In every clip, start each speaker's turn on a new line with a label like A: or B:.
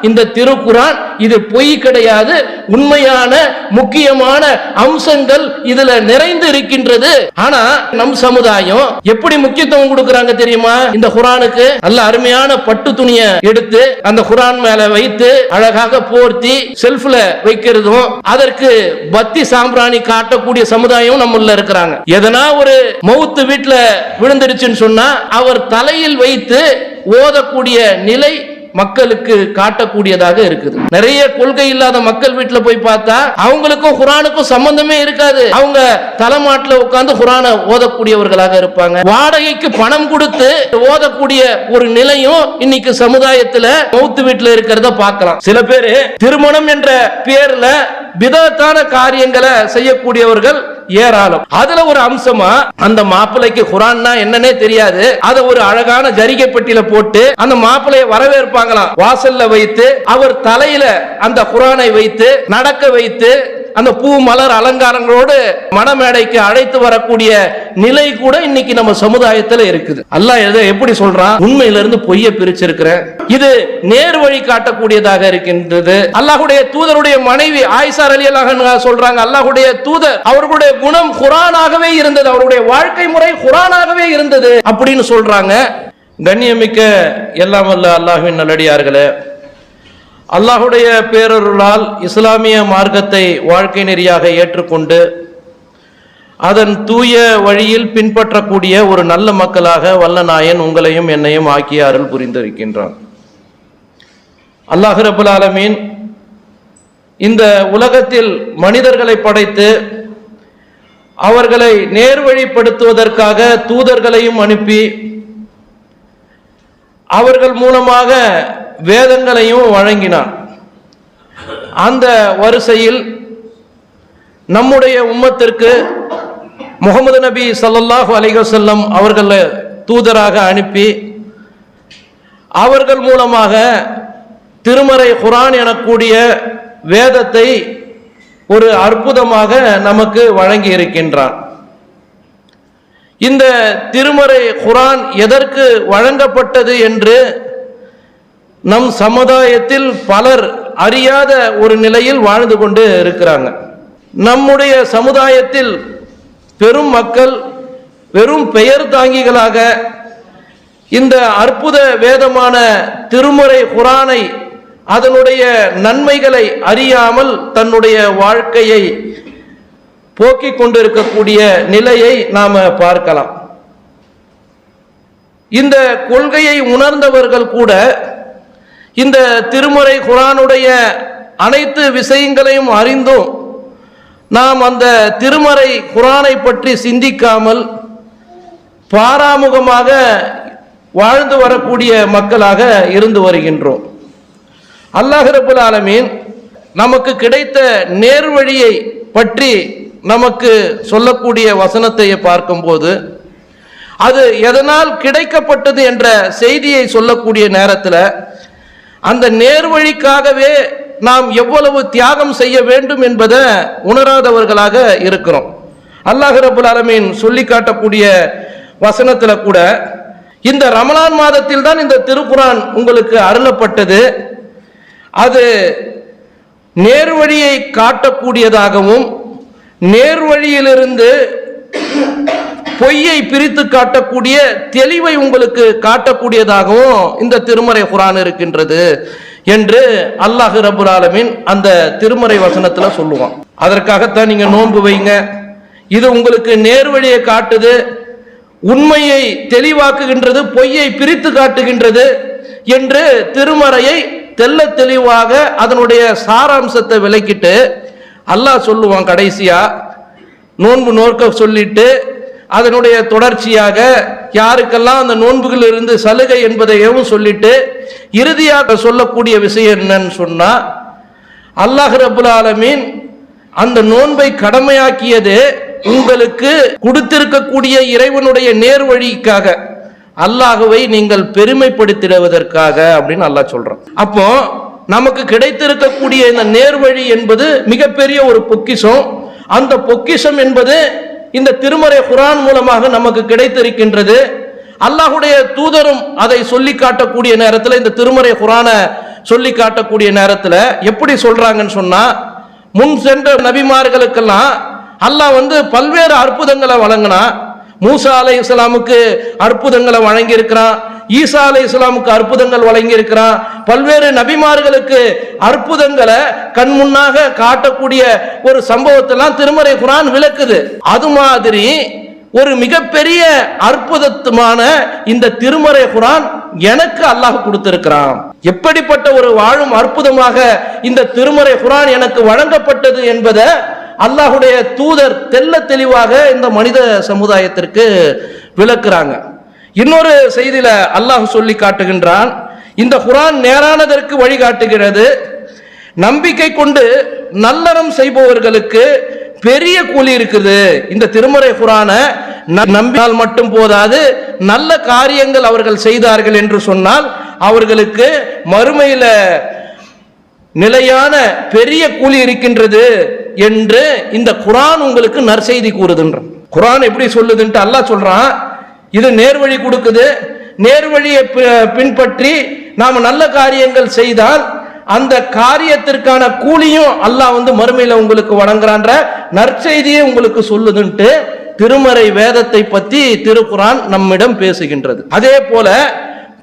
A: இந்த திருக்குரான். இது பொய் கிடையாது, உண்மையான முக்கியமான அம்சங்கள் இதுல நிறைந்து இருக்கின்றது. ஆனா நம் சமுதாயம் எப்படி முக்கியத்துவம் கொடுக்கறாங்க தெரியுமா? இந்த குரானுக்கு நல்ல அருமையான பட்டு துணியை எடுத்து அந்த குரான் மேல வைத்து அழகாக போர்த்தி செல்ஃப்ல வைக்கிறதும், அதற்கு பத்தி சாம்பிராணி காட்டக்கூடிய சமுதாயம் நம்மள இருக்கிறாங்க. எதனா ஒரு மவுத்து வீட்டுல விழுந்துருச்சுன்னு சொன்னா அவர் தலையில் வைத்து ஓதக்கூடிய நிலை மக்களுக்கு காட்டக்கூடியதாக இருக்குது. நிறைய கொள்கை இல்லாத மக்கள் வீட்டுல போய் பார்த்தா அவங்களுக்கும் குரானுக்கும் சம்பந்தமே இருக்காது. அவங்க தலைமாட்டில் உட்கார்ந்து குரானை ஓதக்கூடியவர்களாக இருப்பாங்க. வாடகைக்கு பணம் கொடுத்து ஓதக்கூடிய ஒரு நிலையும் இன்னைக்கு சமுதாயத்துல மவுத்து வீட்டுல இருக்கிறத பார்க்கலாம். சில பேரு திருமணம் என்ற பேர்ல பிதத்தான காரியங்களை செய்யக்கூடியவர்கள் ஏராளம். அதுல ஒரு அம்சமா அந்த மாப்பிளைக்கு குரான்னா என்னன்னே தெரியாது, அத ஒரு அழகான ஜரிகை பெட்டியில போட்டு அந்த மாப்பிளையை வரவேற்பாங்களாம். வாசல்ல வைத்து அவர் தலையில அந்த குரானை வைத்து நடக்க வைத்து அந்த பூ மலர் அலங்காரங்களோடு மணமேடைக்கு அழைத்து வரக்கூடிய நிலை கூட இன்னைக்கு நம்ம சமுதாயத்தில் இருக்குது. அல்லாஹ் எதை எப்படி சொல்றான்? உண்மையில இருந்து பொய்யை பிரிச்சிருக்கிறேன். இது நேர் வழி காட்டக்கூடியதாக இருக்கின்றது. அல்லாஹ்வுடைய தூதருடைய மனைவி ஆயிஷா ரலியல்லாஹு அன்ஹா சொல்றாங்க, அல்லாஹ்வுடைய தூதர் அவர்களுடைய குணம் குர்ஆனாகவே இருந்தது, அவருடைய வாழ்க்கை முறை குர்ஆனாகவே இருந்தது அப்படின்னு சொல்றாங்க. கண்ணியமிக்க எல்லாம் வல்ல அல்லாஹ்வின் நல்லடியார்களே, அல்லாஹுடைய பேரருளால் இஸ்லாமிய மார்க்கத்தை வாழ்க்கை நெறியாக ஏற்றுக்கொண்டு அதன் தூய வழியில் பின்பற்றக்கூடிய ஒரு நல்ல மக்களாக வல்ல நாயன் உங்களையும் என்னையும் ஆக்கிய அருள் புரிந்திருக்கின்றான். அல்லாஹ் ரப்பல் ஆலமீன் இந்த உலகத்தில் மனிதர்களை படைத்து அவர்களை நேர்வழிப்படுத்துவதற்காக தூதர்களையும் அனுப்பி அவர்கள் மூலமாக வேதங்களையும் வழங்கினான். அந்த வரிசையில் நம்முடைய உம்மத்திற்கு முஹம்மது நபி ஸல்லல்லாஹு அலைஹி வஸல்லம் அவர்களை தூதராக அனுப்பி அவர்கள் மூலமாக திருமறை குர்ஆன் எனக்கூடிய வேதத்தை ஒரு அற்புதமாக நமக்கு வழங்கி இருக்கின்றான். இந்த திருமறை குர்ஆன் எதற்கு வழங்கப்பட்டது என்று நம் சமுதாயத்தில் பலர் அறியாத ஒரு நிலையில் வாழ்ந்து கொண்டு இருக்கிறாங்க. நம்முடைய சமுதாயத்தில் பெரும் மக்கள் வெறும் பெயர் தாங்கிகளாக இந்த அற்புத வேதமான திருமறை குர்ஆனை அதனுடைய நன்மைகளை அறியாமல் தன்னுடைய வாழ்க்கையை போக்கிக் கொண்டிருக்கக்கூடிய நிலையை நாம பார்க்கலாம். இந்த கொள்கையை உணர்ந்தவர்கள் கூட இந்த திருமறை குர்ஆனுடைய அனைத்து விஷயங்களையும் அறிந்தும் நாம் அந்த திருமறை குர்ஆனை பற்றி சிந்திக்காமல் பாராமுகமாக வாழ்ந்து வரக்கூடிய மக்களாக இருந்து வருகின்றோம். அல்லாஹ் ரப்பல் ஆலமீன் நமக்கு கிடைத்த நேர்வழியை பற்றி நமக்கு சொல்லக்கூடிய வசனத்தை பார்க்கும்போது அது எதனால் கிடைக்கப்பட்டது என்ற செய்தியை சொல்லக்கூடிய நேரத்தில் அந்த நேர்வழிக்காகவே நாம் எவ்வளவு தியாகம் செய்ய வேண்டும் என்பதை உணராதவர்களாக இருக்கிறோம். அல்லாஹ் ரப்பல் ஆலமீன் சொல்லி காட்டக்கூடிய வசனத்தில் கூட இந்த ரமலான் மாதத்தில் தான் இந்த திருக்குர்ஆன் உங்களுக்கு அருளப்பட்டது, அது நேர்வழியை காட்டக்கூடியதாகவும் நேர்வழியிலிருந்து பொய்யை பிரித்து காட்டக்கூடிய தெளிவை உங்களுக்கு காட்டக்கூடியதாகவும் இந்த திருமறை குர்ஆன் இருக்கின்றது என்று அல்லாஹ் ரப்பல் ஆலமீன் அந்த திருமறை வசனத்துல சொல்லுவான். அதற்காகத்தான் நீங்க நோன்பு வைங்க, இது உங்களுக்கு நேர்வழியை காட்டுது, உண்மையை தெளிவாக்குகின்றது, பொய்யை பிரித்து காட்டுகின்றது என்று திருமறையை தெல்ல தெளிவாக அதனுடைய சாராம்சத்தை விளக்கிட்டு அல்லாஹ் சொல்லுவான். கடைசியா நோன்பு நோக்க சொல்லிட்டு அதனுடைய தொடர்ச்சியாக யாருக்கெல்லாம் அந்த நோன்புகள் இருந்து சலுகை என்பதையும் சொல்லிட்டு இறுதியாக சொல்லக்கூடிய விஷயம் என்னன்னு சொன்னா, அல்லாஹ் ரப்பல் ஆலமீன் அந்த நோன்பை கடமையாக்கியது உங்களுக்கு கொடுத்திருக்கக்கூடிய இறைவனுடைய நேர்வழிக்காக, அல்லாஹ்வை நீங்கள் பெருமைப்படுத்திடுவதற்காக அப்படின்னு அல்லாஹ் சொல்றான். அப்போ நமக்கு கிடைத்திருக்கக்கூடிய இந்த நேர்வழி என்பது மிகப்பெரிய ஒரு பொக்கிஷம். அந்த பொக்கிஷம் என்பது இந்த திருமறை குர்ஆன் மூலமாக நமக்கு கிடைத்திருக்கின்றது. அல்லாஹ்வுடைய தூதரும் அதை சொல்லி காட்டக்கூடிய நேரத்தில் இந்த திருமறை குர்ஆனை சொல்லி காட்டக்கூடிய நேரத்தில் எப்படி சொல்றாங்கன்னு சொன்னா, முன் சென்ற நபிமார்களுக்கெல்லாம் அல்லாஹ் பல்வேறு அற்புதங்களை வழங்கினா. மூசா அலைஹிஸ்ஸலாமுக்கு அற்புதங்களை வழங்கி இருக்கிறான், ஈசா அலைஹிஸ்ஸலாமுக்கு அற்புதங்கள் வழங்கி இருக்கிறான், பல்வேறு நபிமார்களுக்கு அற்புதங்களை கண் முன்னாக காட்டக்கூடிய ஒரு சம்பவத்தெல்லாம் திருமறை குர்ஆன் விளக்குது. அது மாதிரி ஒரு மிகப்பெரிய அற்புதமான இந்த திருமறை குர்ஆன் எனக்கு அல்லாஹ் கொடுத்திருக்கிறான். எப்படிப்பட்ட ஒரு வாழும் அற்புதமாக இந்த திருமறை குர்ஆன் எனக்கு வழங்கப்பட்டது என்பதை அல்லாஹுடைய தூதர் தெல்ல தெளிவாக இந்த மனித சமுதாயத்திற்கு விளக்குறாங்க. இன்னொரு செய்தியில அல்லாஹ் சொல்லி காட்டுகின்றான், இந்த குர்ஆன் நேரானதற்கு வழிகாட்டுகிறது, நம்பிக்கை கொண்டு நல்லறம் செய்பவர்களுக்கு பெரிய கூலி இருக்குது. இந்த திருமறை குர்ஆனை நம்பினால் மட்டும் போதாது, நல்ல காரியங்கள் அவர்கள் செய்தார்கள் என்று சொன்னால் அவர்களுக்கு மறுமையில நிலையான பெரிய கூலி இருக்கின்றது என்று இந்த குர்ஆன் உங்களுக்கு நற்செய்தி கூறுதுன்ற. குர்ஆன் எப்படி சொல்லுதுன்ட்டு அல்லாஹ் சொல்றான், இது நேர்வழி கொடுக்குது. நேர்வழியை பின்பற்றி நாம நல்ல காரியங்கள் செய்தால் அந்த காரியத்திற்கான கூலியும் அல்லாஹ் மறுமையில உங்களுக்கு வழங்குறான்ற நற்செய்தியை உங்களுக்கு சொல்லுதுன்ட்டு திருமறை வேதத்தை பத்தி திருக்குர்ஆன் நம்மிடம் பேசுகின்றது. அதே போல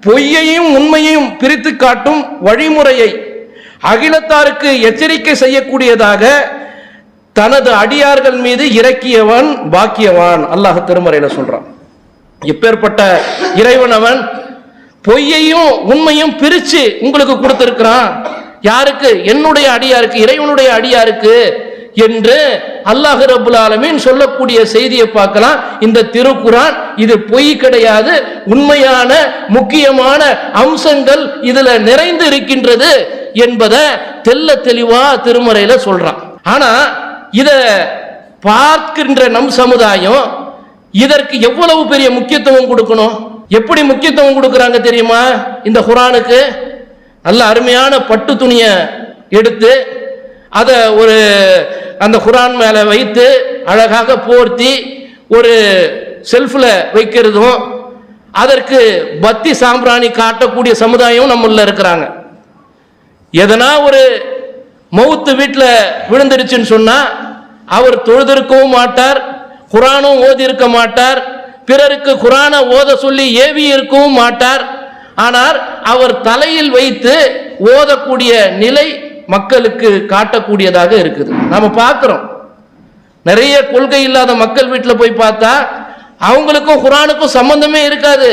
A: பொய்யையும் உண்மையையும் பிரித்து காட்டும் வழிமுறையை அகிலத்தாருக்கு எச்சரிக்கை செய்யக்கூடியதாக தனது அடியார்கள் மீது இறக்கியவன் பாக்கியவான். அல்லாஹ் திருமறையில சொல்றான். எப்பேற்பட்ட இறைவன் அவன்! பொய்யையும் உண்மையும் பிரிச்சு உங்களுக்கு கொடுத்திருக்கிறான். யாருக்கு? என்னுடைய அடியாருக்கு, இறைவனுடைய அடியாருக்கு என்று அல்லாஹ் ரப்புல் ஆலமீன் சொல்லக்கூடிய செய்தியை பார்க்கலாம் இந்த திருக்குர்ஆன். இது பொய் கிடையாது, உண்மையான முக்கியமான அம்சங்கள் இதுல நிறைந்து இருக்கின்றது என்பதை தெல்ல தெளிவா திருமறையில சொல்றான். ஆனா இத பார்க்கின்ற நம் சமுதாயம் இதற்கு எவ்வளவு பெரிய முக்கியத்துவம் கொடுக்கணும், எப்படி முக்கியத்துவம் கொடுக்கறாங்க தெரியுமா? இந்த குர்ஆனுக்கு நல்ல அருமையான பட்டு துணிய எடுத்து அதை அந்த குர்ஆன் மேல வைத்து அழகாக போர்த்தி ஒரு செல்ஃப்ல வைக்கிறதும், அதற்கு பத்தி சாம்பிராணி காட்டக்கூடிய சமுதாயம் நம்மள இருக்கிறாங்க. எதனா ஒரு மௌத்து வீட்டில் விழுந்துருச்சுன்னு சொன்னா அவர் தொழுதிருக்கவும் மாட்டார், குர்ஆனும் ஓதி இருக்க மாட்டார், பிறருக்கு குர்ஆனை ஓத சொல்லி ஏவி இருக்கவும் மாட்டார். ஆனால் அவர் தலையில் வைத்து ஓதக்கூடிய நிலை மக்களுக்கு காட்டக்கூடியதாக இருக்குது. நாம பார்க்கிறோம், நிறைய கொள்கை இல்லாத மக்கள் வீட்டில் போய் பார்த்தா அவங்களுக்கும் குர்ஆனுக்கும் சம்பந்தமே இருக்காது.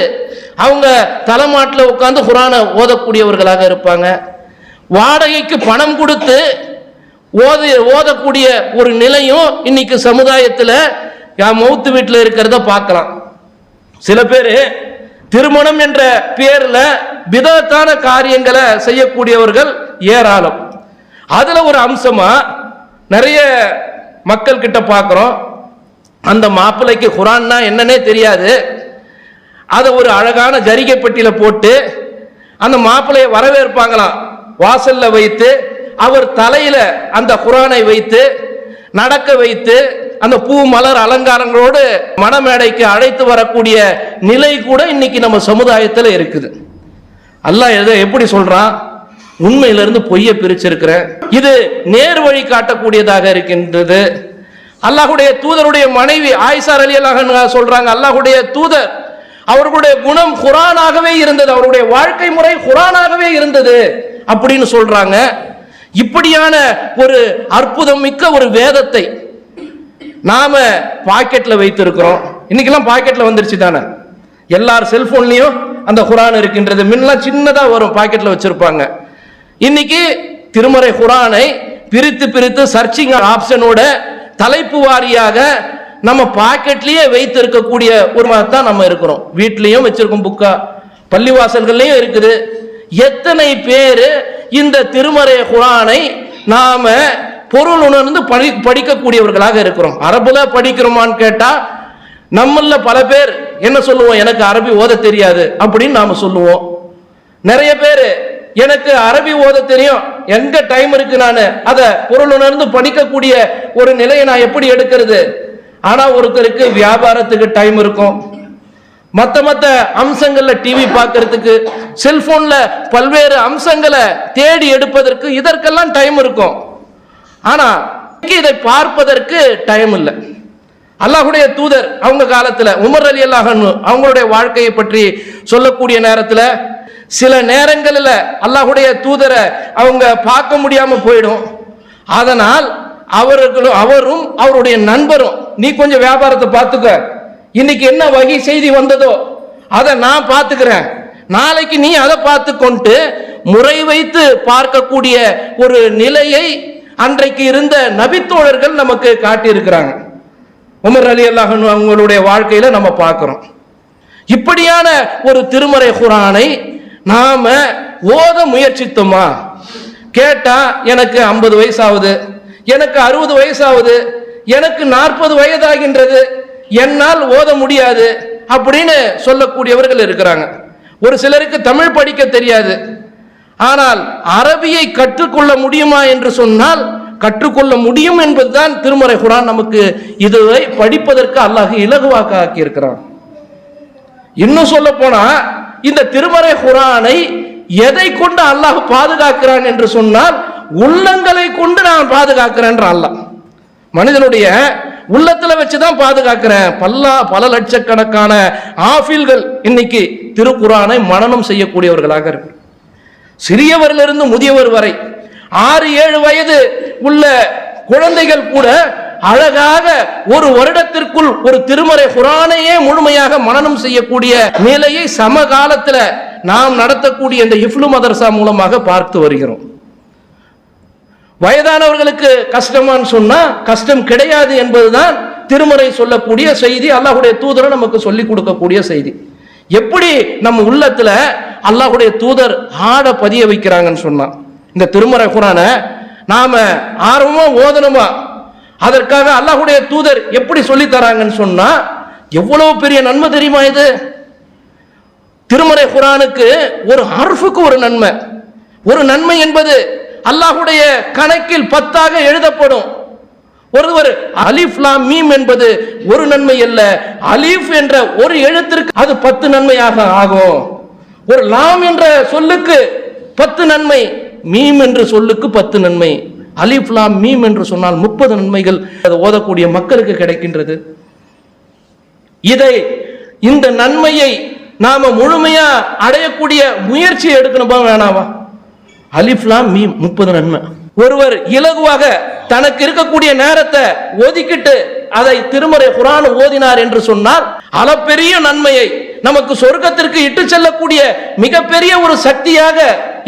A: அவங்க தலைமாட்டில் உட்கார்ந்து குர்ஆனை ஓதக்கூடியவர்களாக இருப்பாங்க. வாடகைக்கு பணம் கொடுத்து ஓதக்கூடிய ஒரு நிலையும் இன்னைக்கு சமுதாயத்தில் மௌத்து வீட்டில் இருக்கிறத பார்க்கலாம். சில பேர் திருமணம் என்ற பேர்ல பிதத்தான காரியங்களை செய்யக்கூடியவர்கள் ஏராளம். அதுல ஒரு அம்சமா நிறைய மக்கள் கிட்ட பார்க்கிறோம், அந்த மாப்பிள்ளைக்கு குர்ஆன்னா என்னன்னே தெரியாது. அதை ஒரு அழகான ஜரிகை பெட்டியில போட்டு அந்த மாப்பிள்ளையை வரவேற்பாங்களாம். வாசல்ல வைத்து அவர் தலையில அந்த குர்ஆனை வைத்து நடக்க வைத்து அந்த பூ மலர் அலங்காரங்களோடு மணமேடைக்கு அழைத்து வரக்கூடிய நிலை கூட இன்னைக்கு நம்ம சமுதாயத்தில் இருக்குது. அல்லாஹ் எப்படி சொல்றான்? உண்மையிலிருந்து பொய்யை பிரிச்சிருக்கிற இது நேர் வழி காட்டக்கூடியதாக இருக்கின்றது. அல்லாஹ்வுடைய தூதருடைய மனைவி ஆயிஷா ரலியல்லாஹு அன்ஹா சொல்றாங்க, அல்லாஹ்வுடைய தூதர் அவர்களுடைய குணம் குர்ஆனாகவே இருந்தது, அவருடைய வாழ்க்கை முறை குர்ஆனாகவே இருந்தது அப்படின்னு சொல்றாங்க. இப்படியான ஒரு அற்புதம் மிக்க ஒரு வேதத்தை நாம பாக்கெட்ல வைத்திருக்கிறோம். இன்னைக்கெல்லாம் பாக்கெட்ல வந்துருச்சு தானே, எல்லார் செல்போன்லயும் அந்த குர்ஆன் இருக்கின்றது. முன்னெல்லாம் சின்னதா வரும், பாக்கெட்ல வச்சிருப்பாங்க. இன்னைக்கு திருமறை குர்ஆனை பிரித்து பிரித்து சர்ச்சிங் ஆப்ஷனோட தலைப்பு வாரியாக நம்ம பாக்கெட்லயே வைத்து இருக்கக்கூடிய ஒரு தான் நம்ம இருக்கிறோம். வீட்லயும் வச்சிருக்கோம், புக்கா பள்ளிவாசல்கள்லயும் இருக்குது. எத்தனை பேரு இந்த திருமறை குர்ஆனை நாம பொருள் உணர்ந்து படிக்கக்கூடியவர்களாக இருக்கிறோம். அரபுல படிக்கிறோமான்னு கேட்டா நம்மள பல பேர் என்ன சொல்லுவோம், எனக்கு அரபி ஓத தெரியாது அப்படின்னு நாம சொல்லுவோம். நிறைய பேர் எனக்கு அரபி ஓத தெரியும், எங்க டைம் இருக்கு, நான் அதை பொருள் உணர்ந்து படிக்கக்கூடிய ஒரு நிலையை நான் எப்படி எடுக்கிறது? ஆனா ஒருத்தருக்கு வியாபாரத்துக்கு டைம் இருக்கும், மத்த அம்சங்கள்ல டிவி பார்க்கறதுக்கு, செல்போன்ல பல்வேறு அம்சங்களை தேடி எடுப்பதற்கு இதற்கெல்லாம் டைம் இருக்கும். ஆனா இதை பார்ப்பதற்கு டைம் இல்லை. அல்லாஹ்வுடைய தூதர் அவங்க காலத்துல உமர் ரலியல்லாஹு அன்ஹு அவங்களுடைய வாழ்க்கையை பற்றி சொல்லக்கூடிய நேரத்துல சில நேரங்களில் அல்லாஹ்வுடைய தூதரை அவங்க பார்க்க முடியாம போயிடும். அதனால் அவரும் அவருடைய நண்பரும், நீ கொஞ்சம் வியாபாரத்தை பார்த்துக்க, இன்னைக்கு என்ன வகை செய்தி வந்ததோ அதை நான் பார்த்துக்கிறேன், நாளைக்கு நீ அதை பார்த்து கொண்டு முறை வைத்து பார்க்கக்கூடிய ஒரு நிலையை அன்றைக்கு இருந்த நபித்தோழர்கள் நமக்கு காட்டியிருக்கிறாங்க. உமர் ரலியல்லாஹு அன்ஹு அவங்களுடைய வாழ்க்கையில நம்ம பார்க்கிறோம். இப்படியான ஒரு திருமறை குர்ஆனை நாம ஓத முயற்சித்தோமா? கேட்டா எனக்கு 50 வயசாகுது, எனக்கு 60 வயசாகுது, எனக்கு 40 வயதாகின்றது, என்னால் ஓத முடியாது அப்படின்னு சொல்லக்கூடியவர்கள் இருக்கிறாங்க. ஒரு சிலருக்கு தமிழ் படிக்க தெரியாது, ஆனால் அரபியை கற்றுக்கொள்ள முடியுமா என்று சொன்னால் கற்றுக்கொள்ள முடியும் என்பதுதான் திருமறை குர்ஆன் நமக்கு இதுவை படிப்பதற்கு அல்லாஹ் இலகுவாக ஆக்கி இருக்கிறான். இன்னும் சொல்ல போனா இந்த திருமறை குர்ஆனை எதை கொண்டு அல்லாஹ் பாதுகாக்கிறான் என்று சொன்னால் உள்ளங்களை கொண்டு நான் பாதுகாக்கிறேன் அல்லாஹ். மனிதனுடைய உள்ளத்துல வச்சுதான் பாதுகாக்கிறேன். பல லட்சக்கணக்கான ஆஃபில்கள் இன்னைக்கு திருக்குர்ஆனை மனனம் செய்யக்கூடியவர்களாக இருக்கு. சிறியவரிலிருந்து முதியவர் வரை 6-7 வயது உள்ள குழந்தைகள் கூட அழகாக ஒரு வருடத்திற்குள் ஒரு திருமறை குர்ஆனையே முழுமையாக மனனம் செய்யக்கூடிய நிலையை சமகாலத்தில் நாம் நடத்தக்கூடிய இந்த இஃப்லு மதரசா மூலமாக பார்த்து வருகிறோம். வயதானவர்களுக்கு கஷ்டமான்னு சொன்னா கஷ்டம் கிடையாது என்பதுதான் திருமறை சொல்லக்கூடிய செய்தி, அல்லாஹ்வுடைய தூதர் நமக்கு சொல்லிக் கொடுக்கக்கூடிய செய்தி. எப்படி நம்ம உள்ளத்துல அல்லாஹ்வுடைய தூதர் ஆட பதிய வைக்கிறாங்கன்னு சொன்னா, இந்த திருமறை குர்ஆனை நாம ஆர்வமா ஓதணுமா, அதற்காக அல்லாஹ்வுடைய தூதர் எப்படி சொல்லி தராங்கன்னு சொன்னா எவ்வளவு பெரிய நன்மை தெரியுமா? இது திருமறை குர்ஆனுக்கு ஒரு ஹர்ஃபுக்கு ஒரு நன்மை. ஒரு நன்மை என்பது அல்லாஹ்வுடைய கணக்கில் 10ஆக எழுதப்படும். ஒருவர் அலிஃப் லாம் மீம் என்பது ஒரு நன்மை அல்ல, அலிஃப் என்ற ஒரு எழுத்திற்கு அது 10 நன்மையாக ஆகும். ஒரு லாம் என்ற சொல்லுக்கு 10 நன்மை, மீம் என்ற சொல்லுக்கு 10 நன்மை, அலிஃப் லாம் மீம் என்று சொன்னால் 30 நன்மைகள் அது ஓதக்கூடிய மக்களுக்கு கிடைக்கின்றது. இந்த நன்மையை நாம முழுமையா அடையக்கூடிய முயற்சி எடுக்கணுமா வேணாவா? அலிஃப் லாம் மீம் 30 நன்மை. ஒருவர் இலகுவாக தனக்கு இருக்கக்கூடிய நேரத்தை ஒதுக்கிட்டு அதை திருமறை குர்ஆன் ஓதினார் என்று சொன்னால் அளப்பெரிய நன்மையை நமக்கு சொர்க்கத்திற்கு இட்டு செல்லக்கூடிய மிகப்பெரிய ஒரு சக்தியாக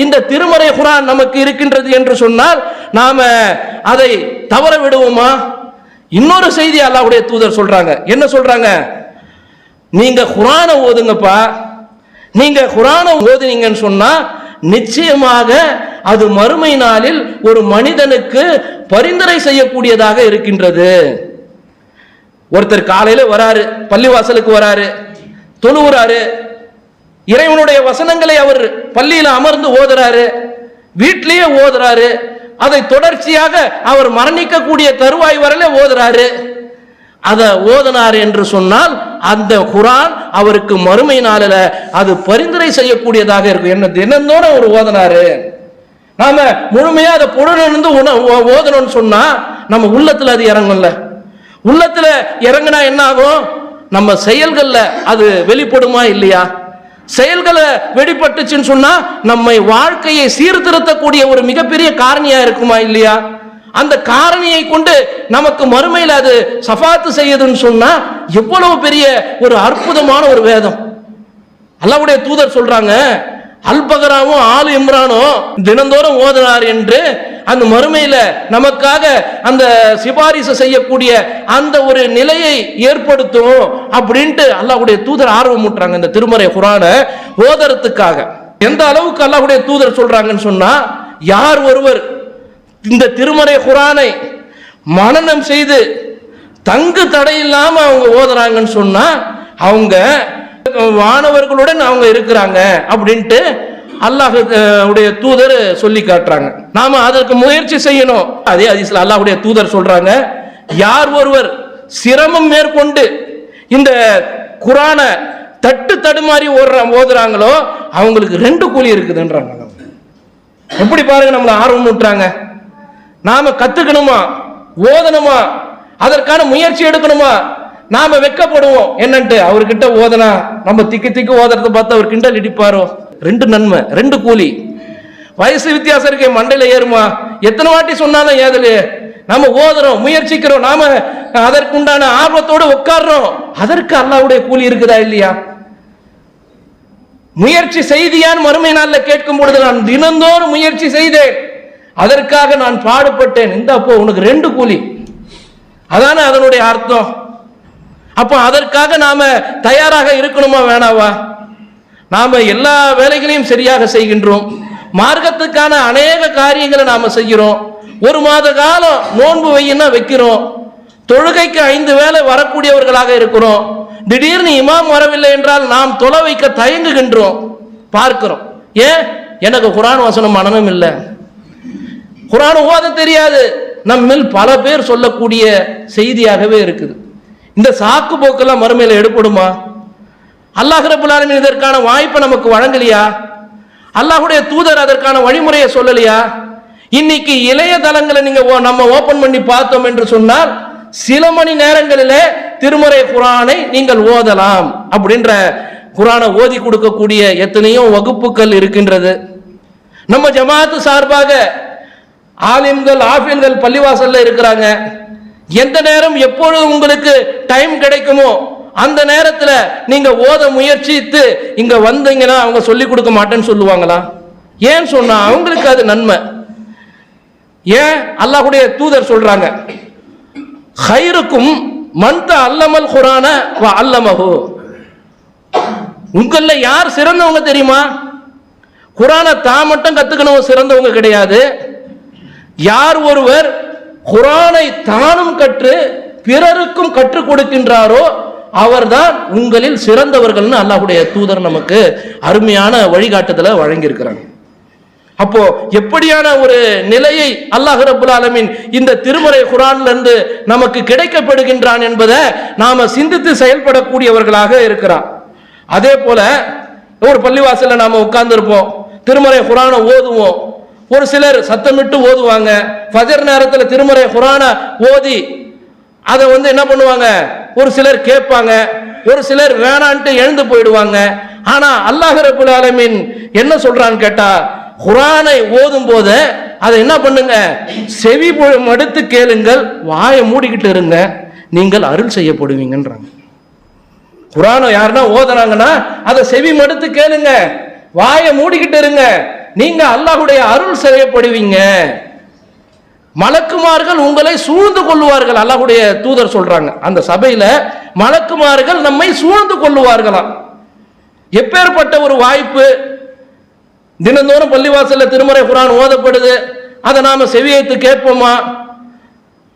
A: இந்த திருமறை குர்ஆன் நமக்கு இருக்கின்றது என்று சொன்னால் நாம அதை தவற விடுவோமா? இன்னொரு செய்தி அல்லாஹ்வுடைய தூதர் சொல்றாங்க. என்ன சொல்றாங்க? நீங்க குர்ஆனை ஓதுங்கப்பா, நீங்க குர்ஆனை ஓதுனீங்கன்னு சொன்னா நிச்சயமாக அது மறுமை நாளில் ஒரு மனிதனுக்கு பரிந்துரை செய்யக்கூடியதாக இருக்கின்றது. ஒருத்தர் காலையில வராரு, பள்ளிவாசலுக்கு வராரு, தொழுகிறாரு, இறைவனுடைய வசனங்களை அவர் பள்ளியில அமர்ந்து ஓதுறாரு, வீட்டிலேயே ஓதுறாரு, அதை தொடர்ச்சியாக அவர் மரணிக்கக்கூடிய தருவாய் வரல ஓதுறாரு. அதை ஓதனார் என்று சொன்னால் அந்த குர்ஆன் அவருக்கு மறுமை நாளில அது பரிந்துரை செய்யக்கூடியதாக இருக்கும். என்ன தினந்தோறும் ஒரு ஓதனாரு, நாம முழுமையா அதை பொருளிலிருந்து ஓதணும்னு சொன்னா நம்ம உள்ளத்துல அது இறங்கும்ல. உள்ளத்துல இறங்குனா என்ன ஆகும்? நம்ம செயல்கள்ல அது வெளிப்படுமா இல்லையா? செயல்களை வெளிப்பட்டுச்சுன்னு சொன்னா நம்மை வாழ்க்கையை சீர்திருத்தக்கூடிய ஒரு மிகப்பெரிய காரணியா இருக்குமா இல்லையா? அந்த காரணியை கொண்டு நமக்கு மறுமையில் அது சஃபாத்து செய்யுதுன்னு சொன்னா எவ்வளவு பெரிய ஒரு அற்புதமான ஒரு வேதம். அல்லாஹ்வுடைய தூதர் சொல்றாங்க, அல்பகராவும் ஆலு இம்ரானும் தினந்தோறும் ஓதினார் என்று அந்த மறுமையில நமக்காக அந்த சிபாரிசு செய்யக்கூடிய அந்த ஒரு நிலையை ஏற்படுத்தும் அப்படின்ட்டு அல்லாஹ்வுடைய தூதர் ஆர்வம் ஊட்டுறாங்க இந்த திருமறை குர்ஆனை ஓதறதுக்காக. எந்த அளவுக்கு அல்லாஹ்வுடைய தூதர் சொல்றாங்கன்னு சொன்னா, யார் ஒருவர் இந்த திருமறை குர்ஆனை மனனம் செய்து தங்கு தடை இல்லாம அவங்க ஓதுறாங்கன்னு சொன்னா அவங்க வானவர்களுடன் அவங்க இருக்கிறாங்க அப்படின்ட்டு அல்லாஹ்வுடைய தூதர் சொல்லி காட்டுறாங்க. நாம அதற்கு முயற்சி செய்யணும். அதே ஹதீஸ்ல அல்லாஹ்வுடைய தூதர் சொல்றாங்க, யார் ஒருவர் சிரமம் மேற்கொண்டு இந்த குர்ஆனை தடுமாறி ஓதுறாங்களோ அவங்களுக்கு 2 கூலி இருக்குதுன்றாங்க. எப்படி பாருங்க, நம்மள ஆர்வம் ஊட்டுறாங்க. நாம கத்துக்கணுமா, ஓதணுமா, அதற்கான முயற்சி எடுக்கணுமா? நாம வெக்கப்படுவோம் என்னன்ட்டு. அவர்கிட்ட ஓதனா நம்ம திக்கு ஓதுறத பார்த்து அவர் கிண்டல் இடிப்பாரோ. 2 நன்மை, 2 கூலி. வயசு வித்தியாசம் இருக்கே, மண்டையில ஏறுமா? எத்தனை வாட்டி சொன்னாலும் ஏதலே. நாம ஓதுறோம், முயற்சிக்கிறோம், நாம அதற்குண்டான ஆர்வத்தோடு உட்கார்றோம். அதற்கு அல்லாஹ்வுடைய கூலி இருக்குதா இல்லையா? முயற்சி செய்தியான் மறுமை நாள்ல கேட்கும் பொழுது, நான் தினந்தோறும் முயற்சி செய்தேன், அதற்காக நான் பாடுபட்டேன். இந்த அப்போ உனக்கு 2 கூலி. அதான அதனுடைய அர்த்தம். அப்போ அதற்காக நாம தயாராக இருக்கணுமா வேணாவா? நாம எல்லா வேலைகளையும் சரியாக செய்கின்றோம், மார்க்கத்துக்கான அநேக காரியங்களை நாம செய்கிறோம். 1 மாத காலம் நோன்பு வையினா வைக்கிறோம், தொழுகைக்கு 5 வேளை வரக்கூடியவர்களாக இருக்கிறோம். திடீர்னு இமாம் வரவில்லை என்றால் நாம் தொலை வைக்க தயங்குகின்றோம், பார்க்கிறோம். ஏன்? எனக்கு குர்ஆன் வசனம் மனனம் இல்லை, குர்ஆன் ஓத தெரியாது. நம்மில் பல பேர் சொல்லக்கூடிய செய்தியாகவே இருக்குது. இந்த சாக்கு போக்கெல்லாம் மறுமையில எடுப்படுமா? அல்லாஹ் ரப்பல் ஆலமீன் இதற்கான வாய்ப்பை நமக்கு வழங்கலையா? அல்லாஹ்வுடைய தூதர் அதற்கான வழிமுறையை சொல்லலையா? இன்னைக்கு இளைய தளங்களை நீங்க நம்ம ஓபன் பண்ணி பார்த்தோம் என்று சொன்னால், சில மணி நேரங்களிலே திருமறை குர்ஆனை நீங்கள் ஓதலாம் அப்படின்ற குர்ஆனை ஓதி கொடுக்கக்கூடிய எத்தனையோ வகுப்புகள் இருக்கின்றது. நம்ம ஜமாத்து சார்பாக ஆலிம்கள், ஆஃபில்கள் பள்ளிவாசல்ல இருக்கிறாங்க. எந்த நேரம் எப்பொழுது உங்களுக்கு டைம் கிடைக்குமோ அந்த நேரத்தில் நீங்க ஓத முயற்சித்து இங்க வந்தீங்கன்னா அவங்க சொல்லிக் கொடுக்க மாட்டேன்னு சொல்லுவாங்களா? ஏன் சொன்னா அவங்களுக்கு அது நன்மை. ஏன்? அல்லாஹ்வுடைய தூதர் சொல்றாங்க, ஹைருக்கும் மன் தஅல்லமல் குர்ஆன வ அல்லமஹு. உங்கள யார் சிறந்தவங்க தெரியுமா? குர்ஆனை தான் மட்டும் கத்துக்கணும் சிறந்தவங்க கிடையாது. யார் ஒருவர் குர்ஆனை தானும் கற்று பிறருக்கும் கற்றுக் கொடுக்கின்றாரோ அவர்தான் உங்களில் சிறந்தவர்கள்னு அல்லாஹ்வுடைய தூதர் நமக்கு அருமையான வழிகாட்டுதலை வழங்கியிருக்கிறாங்க. அப்போ எப்படியான ஒரு நிலையை அல்லாஹ் ரப்பல் ஆலமீன் இந்த திருமறை குர்ஆன்ல இருந்து நமக்கு கிடைக்கப்படுகின்றான் என்பதை நாம சிந்தித்து செயல்படக்கூடியவர்களாக இருக்கிறான். அதே போல ஒரு பள்ளிவாசல்ல நாம உட்கார்ந்து இருப்போம், திருமறை குர்ஆனை ஓதுவோம். ஒரு சிலர் சத்தமிட்டு ஓதுவாங்க. ஃபஜர் நேரத்தில் திருமறை குர்ஆனை ஓதி அதை என்ன பண்ணுவாங்க, ஒரு சிலர் கேட்பாங்க, ஒரு சிலர் வேணான்ட்டு எழுந்து போயிடுவாங்க. ஆனா அல்லாஹ் ரப்பல் ஆலமீன் என்ன சொல்றான்னு கேட்டா, குர்ஆனை ஓதும் போது அதை என்ன பண்ணுங்க, செவி மடுத்து கேளுங்கள், வாயை மூடிக்கிட்டு இருங்க, நீங்கள் அருள் செய்யப்படுவீங்கன்றாங்க. குர்ஆனை யாருன்னா ஓதுறாங்கன்னா அதை செவி மடுத்து கேளுங்க, வாயை மூடிக்கிட்டு இருங்க, நீங்க அல்லாஹ்வுடைய அருள் செய்யப்படுவீங்க. மலக்குமார்கள் உங்களை சூழ்ந்து கொள்வார்கள். அல்லாஹ்வுடைய தூதர் சொல்றாங்க, அந்த சபையில மலக்குமார்கள் நம்மை சூழ்ந்து கொள்ளுவார்களாம். எப்பேற்பட்ட ஒரு வாய்ப்பு! தினந்தோறும் பள்ளிவாசல்ல திருமறை குர்ஆன் ஓதப்படுது, அதை நாம செவியேத்து கேட்போமா?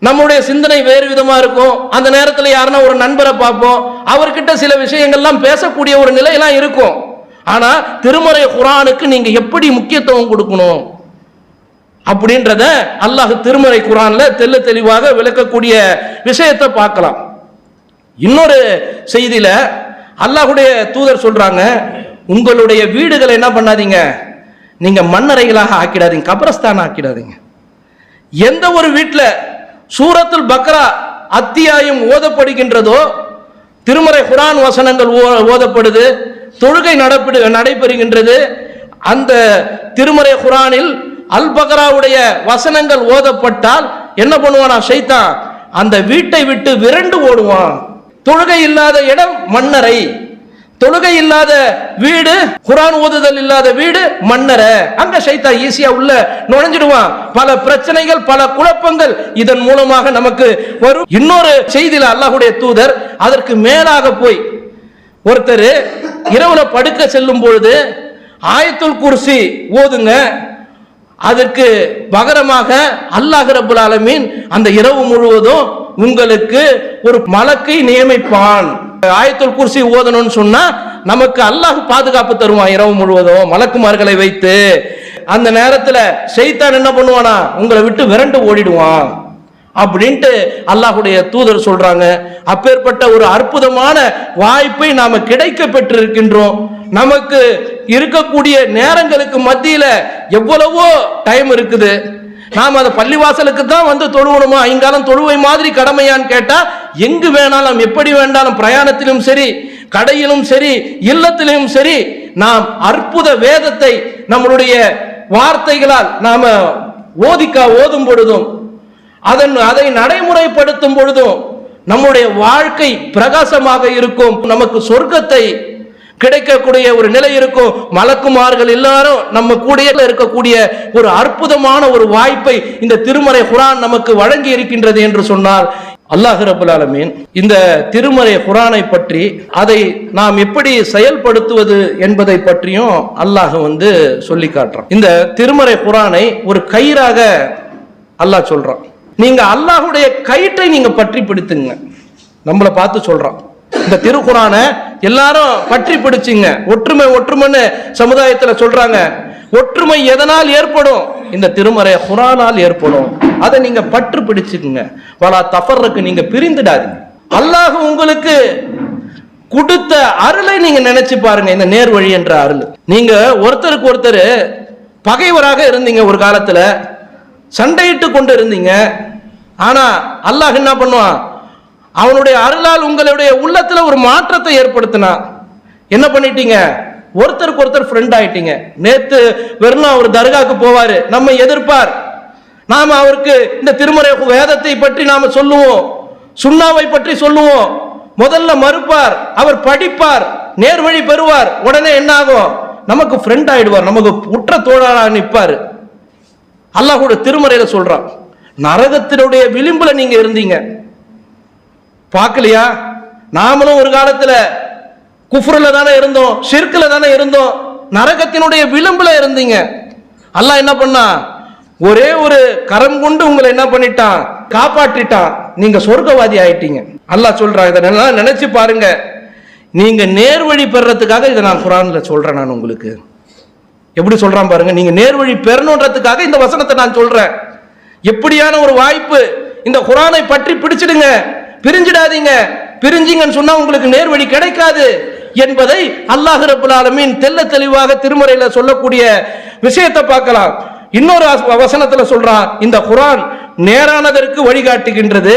A: நம்முடைய சிந்தனை வேறு விதமா இருக்கும். அந்த நேரத்தில் யாருன்னா ஒரு நண்பரை பார்ப்போம், அவர்கிட்ட சில விஷயங்கள்லாம் பேசக்கூடிய ஒரு நிலையெல்லாம் இருக்கும். ஆனா திருமறை குர்ஆனுக்கு நீங்க எப்படி முக்கியத்துவம் கொடுக்கணும் அப்படின்றத அல்லாஹ் திருமறை குர்ஆன்ல தெள்ள தெளிவாக விளக்கக்கூடிய விஷயத்தை பார்க்கலாம். இன்னொரு செய்தியில அல்லாஹ்வுடைய தூதர் சொல்றாங்க, உங்களுடைய வீடுகளை என்ன பண்ணாதீங்க, நீங்க மண்ணறைகளாக ஆக்கிடாதீங்க, கபரஸ்தான் ஆக்கிடாதீங்க. எந்த ஒரு வீட்டில் சூரத்துல் பக்ரா அத்தியாயம் ஓதப்படுகின்றதோ, திருமறை குர்ஆன் வசனங்கள் ஓதப்படுது, தொழுகை நடைபெறுகின்றது, அந்த திருமறை குர்ஆனில் அல் பக்ராவுடைய வசனங்கள் ஓதப்பட்டால் என்ன பண்ணுவானா ஷைத்தான், அந்த வீட்டை விட்டு விரண்டு ஓடுவான். தொழுகை இல்லாத இடம் மண்ணறை, தொழுகை இல்லாத வீடு, குர்ஆன் ஓதுதல் இல்லாத வீடு மண்ணறை, அங்க ஷைத்தான் ஈஸியா உள்ள நுழைஞ்சிடுவான். பல பிரச்சனைகள், பல குழப்பங்கள் இதன் மூலமாக நமக்கு வரும். இன்னொரு செய்தியில அல்லாஹ்வுடைய தூதர் அதற்கு மேலாக போய், ஒருத்தர் இரவுல படுக்க செல்லும் பொழுது ஆயத்துல் குர்சி ஓதுங்க, அதற்கு பகரமாக அல்லாஹ் ரப்பல் ஆலமீன் அந்த இரவு முழுவதும் உங்களுக்கு ஒரு மலக்கை நியமிப்பான். ஆயத்துல் குர்சி ஓதணும்னு சொன்னா நமக்கு அல்லாஹ் பாதுகாப்பு தருவான் இரவு முழுவதும் மலக்குமார்களை வைத்து. அந்த நேரத்தில் ஷைத்தான் என்ன பண்ணுவானா, உங்களை விட்டு விரண்டு ஓடிடுவான். அப்படின்ட்டு அல்லாஹ்வுடைய தூதர் சொல்றாங்க. அப்பேற்பட்ட ஒரு அற்புதமான வாய்ப்பை நாம கிடைக்க பெற்றிருக்கின்றோம். நமக்கு இருக்கக்கூடிய நேரங்களுக்கு மத்தியில எவ்வளவோ டைம் இருக்குது. நாம் அதை பள்ளிவாசலுக்கு தான் வந்து தொழுவணுமா, ஐங்காலம் தொழுவை மாதிரி கடமையான்னு கேட்டா எங்கு வேணாலும் எப்படி வேண்டாலும், பிரயாணத்திலும் சரி, கடையிலும் சரி, இல்லத்திலும் சரி, நாம் அற்புத வேதத்தை நம்மளுடைய வார்த்தைகளால் நாம ஓதும் பொழுதும் அதை நடைமுறைப்படுத்தும் பொழுதும் நம்முடைய வாழ்க்கை பிரகாசமாக இருக்கும். நமக்கு சொர்க்கத்தை கிடைக்கக்கூடிய ஒரு நிலை இருக்கும். மலக்குமார்கள் எல்லாரும் நம்ம கூட இருக்கக்கூடிய ஒரு அற்புதமான ஒரு வாய்ப்பை இந்த திருமறை குர்ஆன் நமக்கு வழங்கி இருக்கின்றது என்று சொன்னால், அல்லாஹ் ரப்பல் ஆலமீன் இந்த திருமறை குர்ஆனை பற்றி, அதை நாம் எப்படி செயல்படுத்துவது என்பதை பற்றியும் அல்லாஹ் சொல்லி காட்டுறான். இந்த திருமறை குர்ஆனை ஒரு கயிறாக அல்லாஹ் சொல்றான். நீங்க அல்லாஹ்வுடைய கயிற்றை நீங்க பற்றி பிடித்துங்க. நம்மளை பார்த்து சொல்றான், இந்த திருக்குர்ஆனை எல்லாரும் பற்றி பிடிச்சிங்க. ஒற்றுமைன்னு சமுதாயத்தில் சொல்றாங்க. ஒற்றுமை எதனால் ஏற்படும்? இந்த திருமறை குர்ஆனால் ஏற்படும். அதை நீங்க பற்று பிடிச்சுக்குங்க. வலா தஃபர்ரக்கு, நீங்க பிரிந்துடாதீங்க. அல்லாஹ் உங்களுக்கு கொடுத்த அருளை நீங்க நினைச்சு பாருங்க. இந்த நேர்வழி என்ற அருள். நீங்க ஒருத்தருக்கு ஒருத்தர் பகைவராக இருந்தீங்க, ஒரு காலத்துல சண்டையிட்டு கொண்டு இருந்தீங்க. ஆனா அல்லாஹ் என்ன பண்ணுவான்? அவனுடைய அருளால் உங்களுடைய உள்ளத்துல ஒரு மாற்றத்தை ஏற்படுத்தினா. என்ன பண்ணிட்டீங்க? ஒருத்தருக்கு ஒருத்தர் ஃப்ரெண்ட் ஆயிட்டீங்க. நேத்து வெறும் அவர் தர்காவுக்கு போவாரு, நம்ம எதிர்ப்பார். நாம அவருக்கு இந்த திருமறை வேதத்தை பற்றி நாம சொல்லுவோம், சுன்னாவை பற்றி சொல்லுவோம். முதல்ல மறுப்பார், அவர் படிப்பார், நேர்வழி பெறுவார். உடனே என்ன ஆகும்? நமக்கு ஃப்ரெண்ட் ஆயிடுவார், நமக்கு உற்ற தோழராக நிற்பார். அல்லாஹ்வுடைய திருமறையில சொல்றான், நரகத்தினுடைய விளிம்புல நீங்க இருந்தீங்க, பார்க்கலையா? நாமளும் ஒரு காலத்துல குஃப்ருல தானே இருந்தோம், ஷிர்க்ல தானே இருந்தோம், நரகத்தினுடைய விளிம்புல இருந்தீங்க. அல்லாஹ் என்ன பண்ணா? ஒரே ஒரு கரம் கொண்டு உங்களை என்ன பண்ணிட்டான்? காப்பாற்றிட்டான். நீங்க சொர்க்கவாதி ஆயிட்டீங்க. அல்லாஹ் சொல்றான், இதை நினைச்சு பாருங்க. நீங்க நேர்வழி பெறறதுக்காக இதை நான் குர்ஆன்ல சொல்றேன். நான் உங்களுக்கு எப்படி சொல்றான் பாருங்க. நீங்க நேர்வழி பெறணுன்றதுக்காக இந்த வசனத்தை நான் சொல்றேன். எப்படியான ஒரு வாய்ப்பு! இந்த குர்ஆனை பற்றி பிடிச்சிடுங்க, பிரிஞ்சிடாதீங்க. பிரிஞ்சிங்கன்னு சொன்னா உங்களுக்கு நேர்வழி கிடைக்காது என்பதை அல்லாஹ் ரப்பல் ஆலமீன் தெள்ள தெளிவாக திருமறையில சொல்லக்கூடிய விஷயத்தை பார்க்கலாம். இன்னொரு வசனத்துல சொல்றான், இந்த குர்ஆன் நேரானதற்கு வழிகாட்டுகின்றது,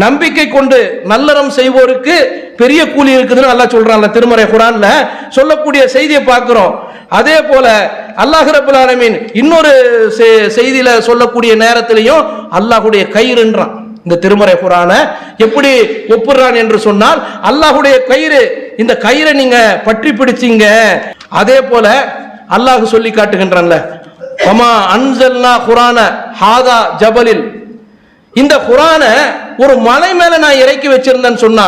A: நம்பிக்கை கொண்டு நல்லறம் செய்வோருக்கு பெரிய கூலி இருக்குதுன்னு அல்லாஹ் சொல்றான்ல. திருமறை குர்ஆன்ல சொல்லக்கூடிய செய்தியை பார்க்கிறோம். அதே போல அல்லாஹ் ரப்பல் ஆலமீன் இன்னொரு செய்தியில சொல்லக்கூடிய நேரத்திலையும் அல்லாஹ்வுடைய கயிறுன்றான். இந்த திருமறை குர்ஆனை எப்படி ஒப்புறான் என்று சொன்னால், அல்லாஹ்வுடைய கயிறு, இந்த கயிறை நீங்க பற்றி பிடிச்சீங்க. அதே போல அல்லாஹ் சொல்லி காட்டுகின்றான்ல, வமா அன்ஸல்னா குர்ஆன ஹாதா ஜபலில், இந்த குர்ஆனை ஒரு மலை மேல நான் இறக்கி வச்சிருந்தேன்னு சொன்னா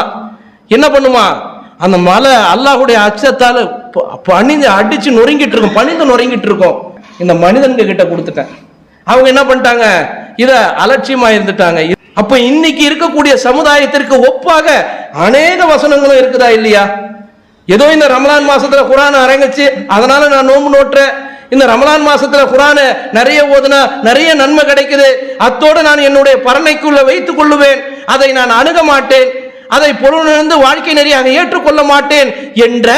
A: என்ன பண்ணுமா? அந்த மலை அல்லாஹ்வுடைய அச்சத்தால பணிந்து அடிச்சு நொறுங்கிட்டு இருக்கும், பணிந்து நொறுங்கிட்டு இருக்கும். இந்த மனிதன்க கிட்ட கொடுத்துட்டேன். அவங்க என்ன பண்ணிட்டாங்க? இத அலட்சியமா இருந்துட்டாங்க. அப்ப இன்னைக்கு இருக்கக்கூடிய சமுதாயத்திற்கு ஒப்பாக அநேக வசனங்களும் இருக்குதா இல்லையா? ஏதோ இந்த ரமலான் மாசத்துல குர்ஆன் அரங்கச்சு, அதனால நான் நோன்பு நோட்டுறேன், இந்த ரமலான் மாசத்துல குர்ஆனை நிறைய ஓதுனா நிறைய நன்மை கிடைக்குது, அத்தோடு நான் என்னுடைய பரணைக்குள்ள வைத்துக் கொள்ளுவேன், அதை நான் அணுக மாட்டேன், அதை பொருளிலிருந்து வாழ்க்கை நெறியாக ஏற்றுக்கொள்ள மாட்டேன் என்ற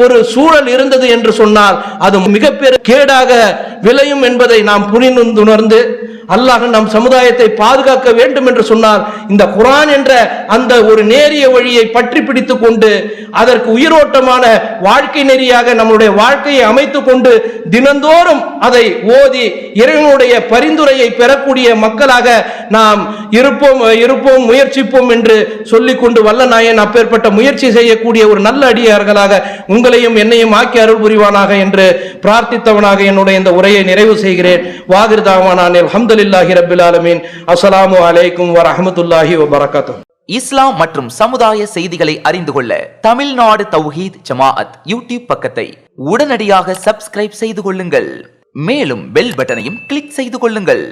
A: ஒரு சூழல் இருந்தது என்று சொன்னால் அது மிகப்பெரிய கேடாக விளையும் என்பதை நாம் புரிந்துணர்ந்து அல்லாஹ் நம் சமுதாயத்தை பாதுகாக்க வேண்டும் என்று சொன்னால் இந்த குர்ஆன் என்ற அந்த ஒரு நேரிய வழியை பற்றி பிடித்துக் கொண்டு அதற்கு உயிரோட்டமான வாழ்க்கை நெறியாக நம்முடைய வாழ்க்கையை அமைத்துக் கொண்டு தினந்தோறும் அதை ஓதி இறைவனுடைய பரிந்துரையை பெறக்கூடிய மக்களாக நாம் இருப்போம் முயற்சிப்போம் என்று சொல்லிக்கொண்டு வல்ல நாயன் அப்பேற்பட்ட முயற்சி செய்யக்கூடிய ஒரு நல்ல அடியார்களாக உங்களையும் என்னையும் ஆக்கி அருள் புரிவானாக என்று பிரார்த்தித்தவனாக என்னுடைய இந்த உரையை நிறைவு செய்கிறேன். வாகிர் தாவானான் அல்ஹம்துலில்லாஹி ரப்பில் ஆலமீன். அஸ்ஸலாமு அலைக்கும் வரஹ்மத்துல்லாஹி வபரகாத்துஹு.
B: இஸ்லாம் மற்றும் சமுதாய செய்திகளை அறிந்து கொள்ள தமிழ்நாடு தௌஹீத் ஜமாஅத் யூடியூப் பக்கத்தை உடனடியாக சப்ஸ்கிரைப் செய்து கொள்ளுங்கள். மேலும் பெல் பட்டனையும் கிளிக் செய்து கொள்ளுங்கள்.